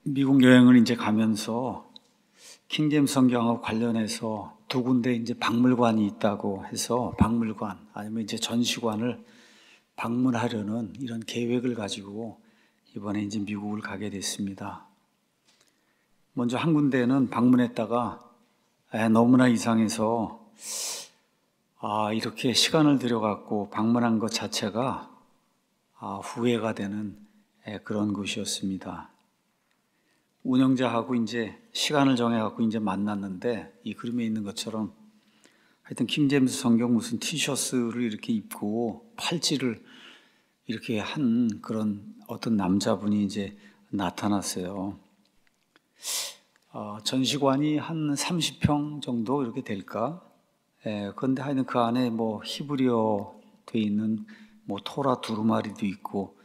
미국 여행을 이제 가면서 킹제임스 성경하고 관련해서 두 군데 이제 박물관이 있다고 해서 박물관 아니면 이제 전시관을 방문하려는 이런 계획을 가지고 이번에 이제 미국을 가게 됐습니다. 먼저 한 군데는 방문했다가 너무나 이상해서 이렇게 시간을 들여갖고 방문한 것 자체가 후회가 되는 그런 곳이었습니다. 운영자하고 이제 시간을 정해갖고 이제 만났는데 이 그림에 있는 것처럼 하여튼 킹제임스 성경 무슨 티셔츠를 이렇게 입고 팔찌를 이렇게 한 그런 어떤 남자분이 이제 나타났어요. 전시관이 한 30평 정도 이렇게 될까? 그런데 하여튼 그 안에 뭐 히브리어 돼 있는 뭐 토라 두루마리도 있고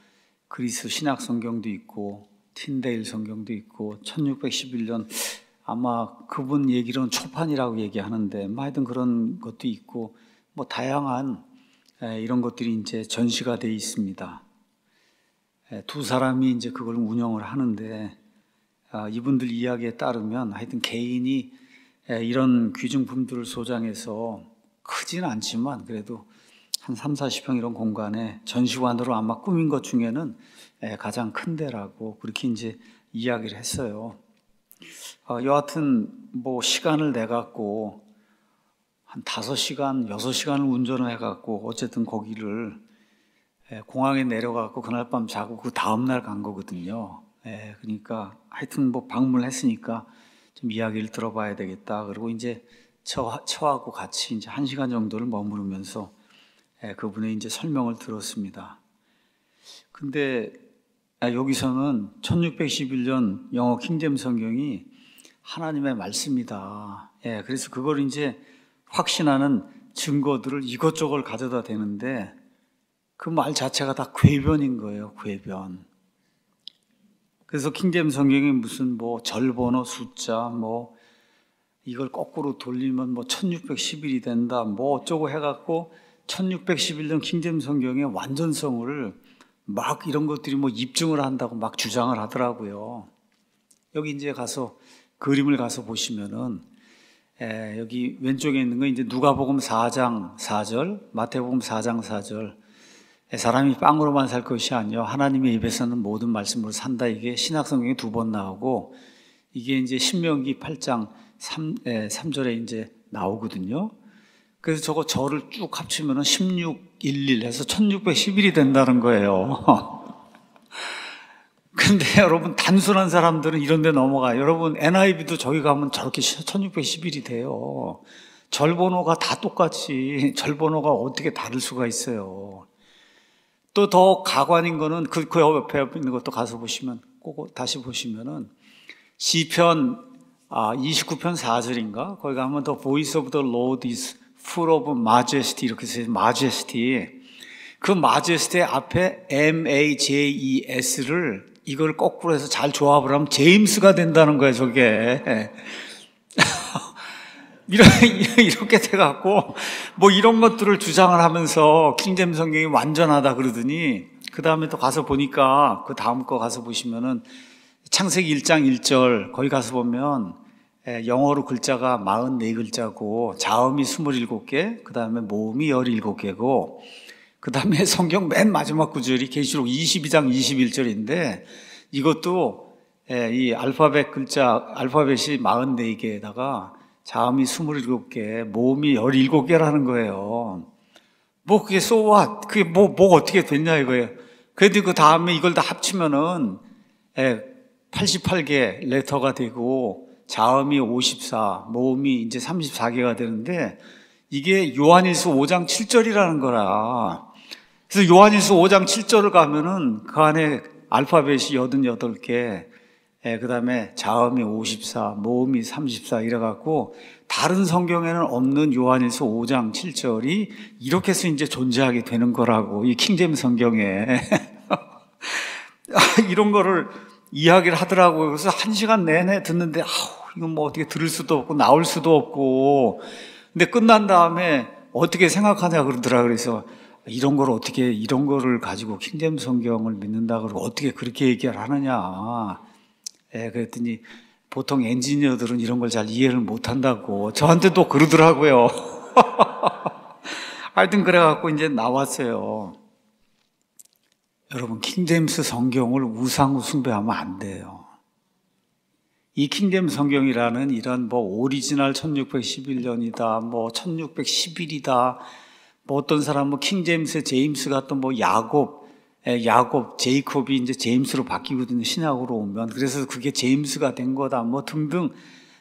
그리스 신약 성경도 있고 틴데일 성경도 있고 1611년 아마 그분 얘기로는 초판이라고 얘기하는데 뭐 하여튼 그런 것도 있고 뭐 다양한 이런 것들이 이제 전시가 돼 있습니다. 두 사람이 이제 그걸 운영을 하는데 이분들 이야기에 따르면 하여튼 개인이 이런 귀중품들을 소장해서 크진 않지만 그래도 한 3, 40평 이런 공간에 전시관으로 아마 꾸민 것 중에는 가장 큰 데라고 그렇게 이제 이야기를 했어요. 여하튼 뭐 시간을 내갖고 한 5시간, 6시간을 운전을 해갖고 어쨌든 거기를 공항에 내려가고 그날 밤 자고 그 다음날 간 거거든요. 그러니까 하여튼 뭐 방문을 했으니까 좀 이야기를 들어봐야 되겠다. 그리고 이제 저하고 같이 이제 1시간 정도를 머무르면서 그분의 이제 설명을 들었습니다. 근데 여기서는 1611년 영어 킹제임스 성경이 하나님의 말씀이다. 그래서 그걸 이제 확신하는 증거들을 이것저것 가져다 대는데 그 말 자체가 다 궤변인 거예요. 궤변. 그래서 킹제임스 성경이 무슨 뭐 절번호 숫자 뭐 이걸 거꾸로 돌리면 뭐 1611이 된다 뭐 어쩌고 해갖고 1611년 킹제임스 성경의 완전성을 막 이런 것들이 뭐 입증을 한다고 막 주장을 하더라고요. 여기 이제 가서 그림을 가서 보시면은 여기 왼쪽에 있는 건 이제 누가복음 4장 4절, 마태복음 4장 4절. 사람이 빵으로만 살 것이 아니요 하나님의 입에서는 모든 말씀으로 산다. 이게 신약 성경에 2번 나오고 이게 이제 신명기 8장 3절에 이제 나오거든요. 그래서 저거 절을 쭉 합치면은 1611 해서 1611이 된다는 거예요. 근데 여러분 단순한 사람들은 이런 데 넘어가요. 여러분 NIV도 저기 가면 저렇게 1611이 돼요. 절번호가 다 똑같이 절번호가 어떻게 다를 수가 있어요. 또 더 가관인 거는 그 옆에 있는 것도 가서 보시면 꼭 다시 보시면은 시편 29편 4절인가? 거기 가면 The voice of the Lord is full of majesty 이렇게 써요. majesty. 그 majesty의 앞에 MAJES를 이걸 거꾸로 해서 잘 조합을 하면 제임스가 된다는 거예요, 저게. 이렇게 돼갖고, 뭐 이런 것들을 주장을 하면서 킹제임스 성경이 완전하다 그러더니, 그 다음에 또 가서 보니까, 그 다음 거 가서 보시면은, 창세기 1장 1절, 거기 가서 보면, 영어로 글자가 44글자고, 자음이 27개, 그 다음에 모음이 17개고, 그 다음에 성경 맨 마지막 구절이 계시록 22장 21절인데 이것도 이 알파벳 글자, 알파벳이 44개에다가 자음이 27개, 모음이 17개라는 거예요. 뭐 그게 so what? 그게 뭐 어떻게 됐냐 이거예요. 그래도 그 다음에 이걸 다 합치면은 88개 레터가 되고 자음이 54, 모음이 이제 34개가 되는데 이게 요한일서 5장 7절이라는 거라. 그래서 요한일서 5장 7절을 가면은 그 안에 알파벳이 88개, 그 다음에 자음이 54, 모음이 34 이래갖고 다른 성경에는 없는 요한일서 5장 7절이 이렇게 해서 이제 존재하게 되는 거라고, 이 킹제임스 성경에. 이런 거를 이야기를 하더라고요. 그래서 1시간 내내 듣는데, 이건 뭐 어떻게 들을 수도 없고, 나올 수도 없고, 근데 끝난 다음에 어떻게 생각하냐 그러더라. 그래서 이런 거를 가지고 킹제임스 성경을 믿는다 그러고 어떻게 그렇게 얘기를 하느냐. 그랬더니 보통 엔지니어들은 이런 걸 잘 이해를 못한다고 저한테 또 그러더라고요. 하여튼 그래갖고 이제 나왔어요. 여러분, 킹제임스 성경을 우상으로 숭배하면 안 돼요. 이 킹제임스 성경이라는 이런 뭐 오리지널 1611년이다, 뭐 1611이다, 뭐 어떤 사람 뭐 킹제임스 제임스 같은 뭐 야곱, 제이콥이 이제 제임스로 바뀌거든요. 신약으로 오면. 그래서 그게 제임스가 된 거다, 뭐 등등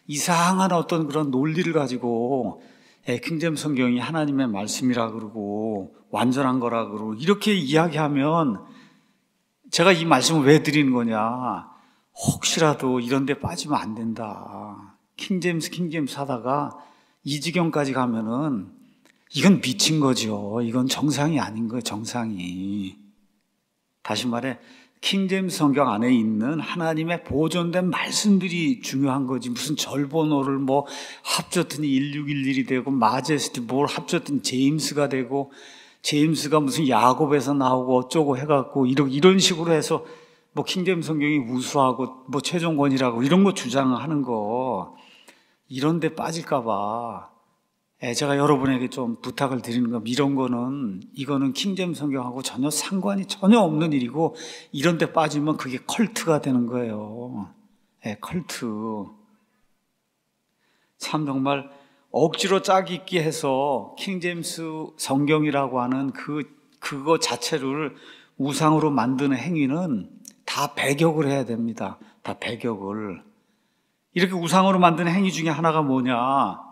이상한 어떤 그런 논리를 가지고 킹제임스 성경이 하나님의 말씀이라 그러고 완전한 거라 그러고 이렇게 이야기하면 제가 이 말씀을 왜 드리는 거냐? 혹시라도 이런 데 빠지면 안 된다. 킹제임스 하다가 이 지경까지 가면은 이건 미친 거죠. 이건 정상이 아닌 거예요, 정상이. 다시 말해, 킹제임스 성경 안에 있는 하나님의 보존된 말씀들이 중요한 거지. 무슨 절번호를 뭐 합쳤더니 1611이 되고, 마제스티 뭘 합쳤더니 제임스가 되고, 제임스가 무슨 야곱에서 나오고 어쩌고 해갖고, 이런 식으로 해서 뭐 킹제임스 성경이 우수하고 뭐 최종권이라고 이런 거 주장하는 거, 이런 데 빠질까봐 제가 여러분에게 좀 부탁을 드리는 거, 이거는 킹제임스 성경하고 전혀 상관이 전혀 없는 일이고, 이런 데 빠지면 그게 컬트가 되는 거예요. 컬트. 참 정말 억지로 짝 있게 해서 킹제임스 성경이라고 하는 그거 자체를 우상으로 만드는 행위는 다 배격을 해야 됩니다. 다 배격을. 이렇게 우상으로 만드는 행위 중에 하나가 뭐냐?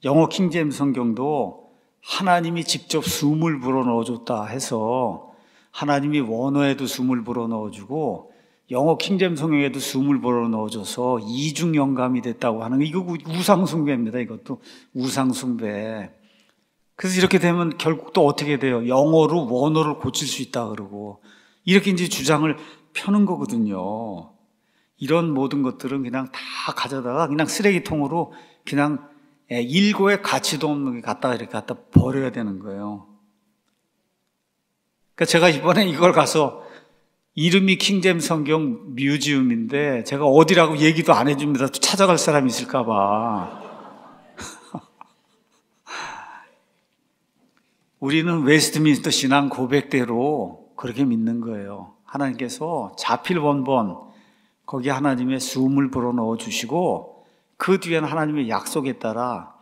영어 킹제임스 성경도 하나님이 직접 숨을 불어넣어줬다 해서 하나님이 원어에도 숨을 불어넣어주고 영어 킹제임스 성경에도 숨을 불어넣어줘서 이중 영감이 됐다고 하는 이거 우상숭배입니다. 이것도 우상숭배. 그래서 이렇게 되면 결국 또 어떻게 돼요? 영어로 원어를 고칠 수 있다 그러고 이렇게 이제 주장을 펴는 거거든요. 이런 모든 것들은 그냥 다 가져다가 그냥 쓰레기통으로 그냥 일고의 가치도 없는 게 갖다 버려야 되는 거예요. 그러니까 제가 이번에 이걸 가서 이름이 킹제임스 성경 뮤지엄인데 제가 어디라고 얘기도 안 해줍니다. 또 찾아갈 사람이 있을까 봐. 우리는 웨스트민스터 신앙 고백대로 그렇게 믿는 거예요. 하나님께서 자필 원본 거기에 하나님의 숨을 불어넣어 주시고 그 뒤에는 하나님의 약속에 따라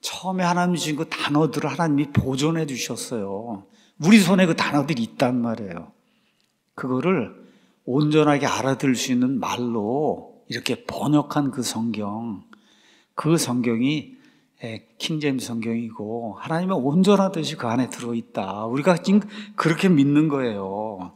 처음에 하나님이 주신 그 단어들을 하나님이 보존해 주셨어요. 우리 손에 그 단어들이 있단 말이에요. 그거를 온전하게 알아들을 수 있는 말로 이렇게 번역한 그 성경이 킹제임스 성경이고 하나님의 온전한 뜻이 그 안에 들어있다. 우리가 지금 그렇게 믿는 거예요.